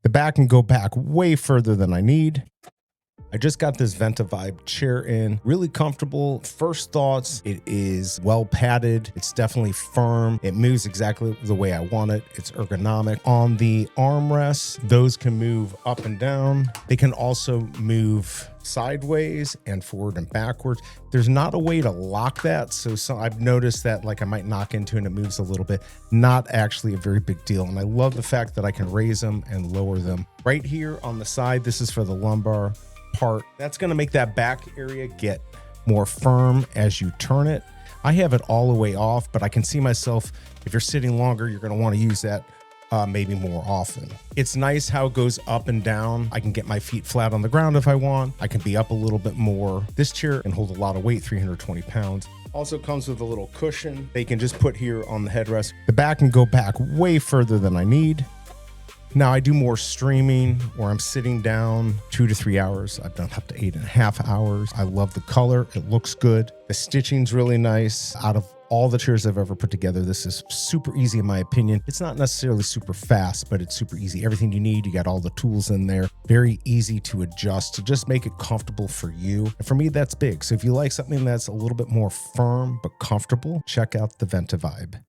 The back can go back way further than I need. I just got this Ventuvibe chair in, really comfortable. First thoughts, it is well padded. It's definitely firm. It moves exactly the way I want it. It's ergonomic. On the armrests, those can move up and down. They can also move sideways and forward and backwards. There's not a way to lock that. So I've noticed that like I might knock into it and it moves a little bit. Not actually a very big deal. And I love the fact that I can raise them and lower them. Right here on the side, this is for the lumbar part. That's going to make that back area get more firm as you turn it. I have it all the way off, but I can see myself, if you're sitting longer, you're going to want to use that maybe more often. It's nice how it goes up and down. I can get my feet flat on the ground if I want. I can be up a little bit more. This chair can hold a lot of weight, 320 pounds. Also comes with a little cushion they can just put here on the headrest. The back can go back way further than I need. Now I do more streaming where I'm sitting down 2 to 3 hours. I've done up to 8.5 hours. I love the color. It looks good. The stitching's really nice. Out of all the chairs I've ever put together, this is super easy in my opinion. It's not necessarily super fast, but it's super easy. Everything you need, you got all the tools in there. Very easy to adjust to just make it comfortable for you. And for me, that's big. So if you like something that's a little bit more firm but comfortable, check out the Ventuvibe.